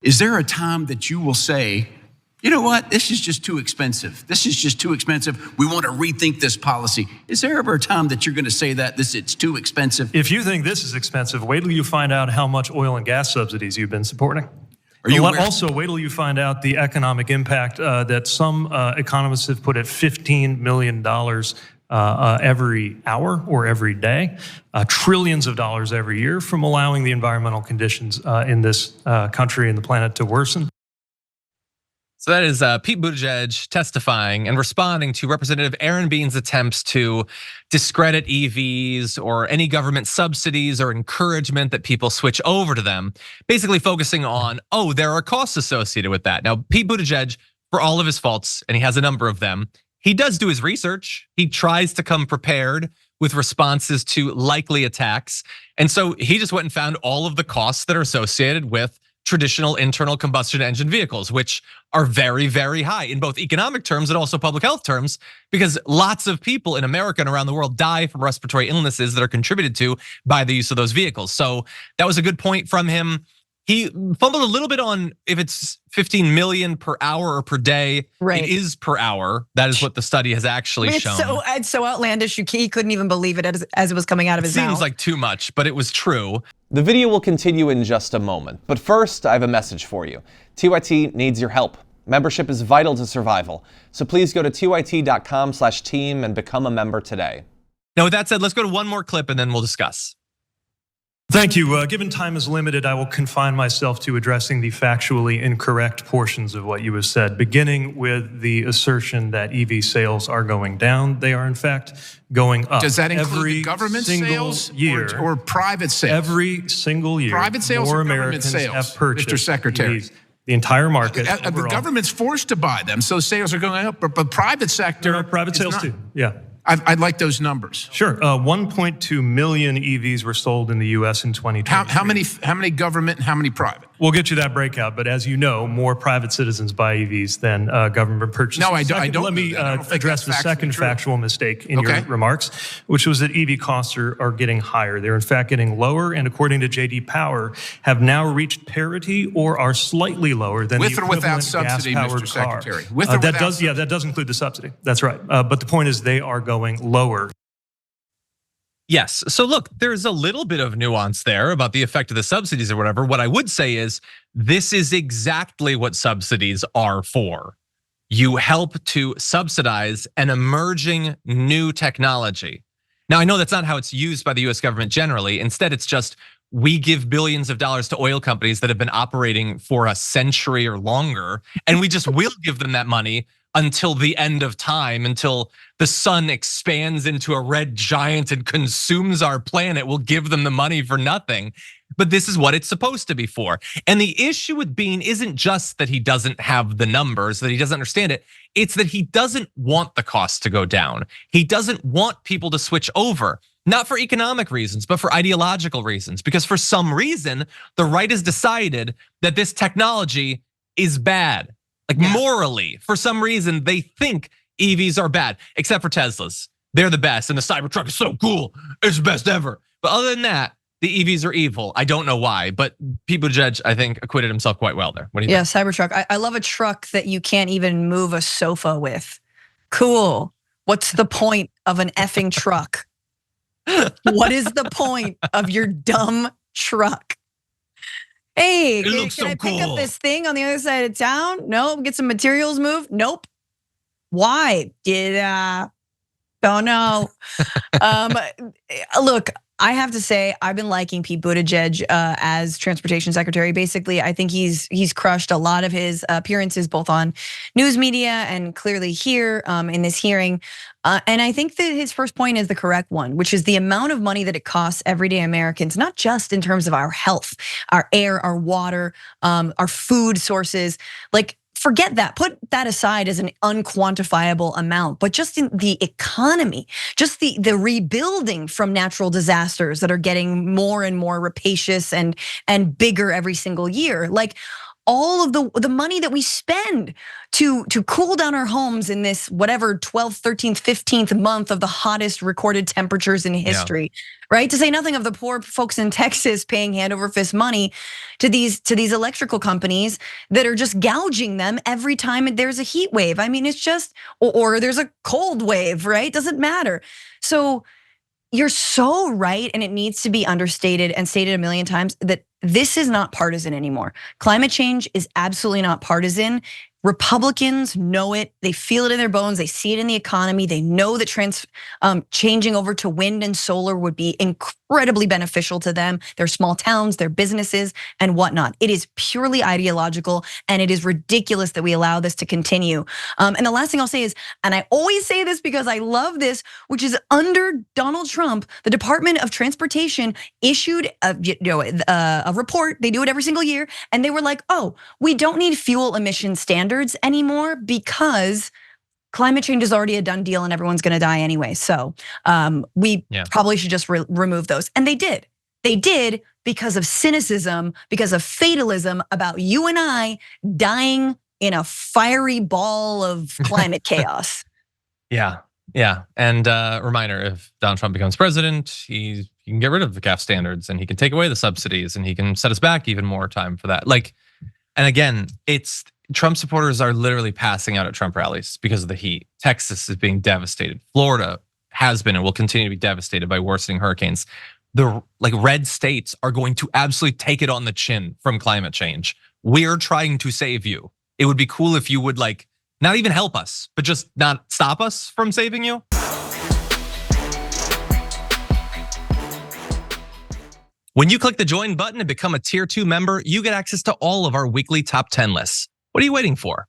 Is there a time that you will say, you know what, this is just too expensive. This is just too expensive. We want to rethink this policy. Is there ever a time that you're going to say that it's too expensive? If you think this is expensive, wait till you find out how much oil and gas subsidies you've been supporting. Also, wait till you find out the economic impact that some economists have put at $15 million every hour or every day, trillions of dollars every year from allowing the environmental conditions in this country and the planet to worsen. So that is Pete Buttigieg testifying and responding to Representative Aaron Bean's attempts to discredit EVs or any government subsidies or encouragement that people switch over to them, basically focusing on, oh, there are costs associated with that. Now, Pete Buttigieg, for all of his faults, and he has a number of them, he does do his research. He tries to come prepared with responses to likely attacks. And so he just went and found all of the costs that are associated with traditional internal combustion engine vehicles, which are very, very high in both economic terms and also public health terms, because lots of people in America and around the world die from respiratory illnesses that are contributed to by the use of those vehicles. So that was a good point from him. He fumbled a little bit on if it's 15 million per hour or per day. Right. It is per hour. That is what the study has actually shown. It's so outlandish. He couldn't even believe it as it was coming out of his mouth. Seems like too much, but it was true. The video will continue in just a moment, but first I have a message for you. TYT needs your help. Membership is vital to survival, so please go to tyt.com/team and become a member today. Now with that said, let's go to one more clip and then we'll discuss. Thank you. Given time is limited, I will confine myself to addressing the factually incorrect portions of what you have said, beginning with the assertion that EV sales are going down. They are in fact going up. Does that include every the government single sales year, or private sales? Every single year, private sales more or government Americans sales, have purchased Mr. Secretary? EVs. The entire market. The government's forced to buy them, so sales are going up. But private sector, there are private sales too. Yeah. I'd like those numbers. Sure. 1.2 million EVs were sold in the U.S. in 2020. How many government and how many private? We'll get you that breakout, but as you know, more private citizens buy EVs than government purchases. No, I don't. Let me address the second factual mistake in your remarks, which was that EV costs are getting higher. They're in fact getting lower, and according to JD Power, have now reached parity or are slightly lower than with the or without subsidy, Mr. Secretary. With or without subsidy. Yeah, that does include the subsidy. That's right. But the point is, they are going lower. Yes, so look, there's a little bit of nuance there about the effect of the subsidies or whatever. What I would say is this is exactly what subsidies are for. You help to subsidize an emerging new technology. Now, I know that's not how it's used by the US government generally. Instead, it's just we give billions of dollars to oil companies that have been operating for a century or longer, and we just will give them that money until the end of time, until the sun expands into a red giant and consumes our planet. We'll give them the money for nothing. But this is what it's supposed to be for. And the issue with Bean isn't just that he doesn't have the numbers, that he doesn't understand it. It's that he doesn't want the cost to go down. He doesn't want people to switch over. Not for economic reasons, but for ideological reasons. Because for some reason, the right has decided that this technology is bad. Like morally, for some reason, they think EVs are bad, except for Teslas. They're the best, and the Cybertruck is so cool. It's the best ever. But other than that, the EVs are evil. I don't know why, but Pete Buttigieg, I think, acquitted himself quite well there. What do you think? Cybertruck. I love a truck that you can't even move a sofa with. Cool. What's the point of an effing truck? What is the point of your dumb truck? Hey, can I pick up this thing on the other side of town? Nope. Get some materials moved? Nope. Why? Don't know. Look, I have to say, I've been liking Pete Buttigieg as Transportation Secretary. Basically, I think he's crushed a lot of his appearances, both on news media and clearly here in this hearing. And I think that his first point is the correct one, which is the amount of money that it costs everyday Americans, not just in terms of our health, our air, our water, our food sources. Like, forget that, put that aside as an unquantifiable amount, but just in the economy, just the rebuilding from natural disasters that are getting more and more rapacious and bigger every single year. Like, all of the money that we spend to cool down our homes in this whatever 12th, 13th, 15th month of the hottest recorded temperatures in history, right? To say nothing of the poor folks in Texas paying hand over fist money to these electrical companies that are just gouging them every time there's a heat wave. I mean, it's just, or there's a cold wave, right? Doesn't matter. So you're so right, and it needs to be understated and stated a million times that this is not partisan anymore. Climate change is absolutely not partisan. Republicans know it. They feel it in their bones. They see it in the economy. They know that changing over to wind and solar would be incredibly beneficial to them, their small towns, their businesses, and whatnot. It is purely ideological, and it is ridiculous that we allow this to continue. And the last thing I'll say is, and I always say this because I love this, which is under Donald Trump, the Department of Transportation issued a report. They do it every single year, and they were like, "Oh, we don't need fuel emission standards anymore because climate change is already a done deal and everyone's gonna die anyway. So we probably should just remove those." And they did. They did because of cynicism, because of fatalism about you and I dying in a fiery ball of climate chaos. Yeah. And reminder, if Donald Trump becomes president, he can get rid of the CAF standards and he can take away the subsidies and he can set us back even more time for that. And again, it's Trump supporters are literally passing out at Trump rallies because of the heat. Texas is being devastated. Florida has been and will continue to be devastated by worsening hurricanes. The red states are going to absolutely take it on the chin from climate change. We're trying to save you. It would be cool if you would not even help us, but just not stop us from saving you. When you click the join button and become a tier 2 member, you get access to all of our weekly top 10 lists. What are you waiting for?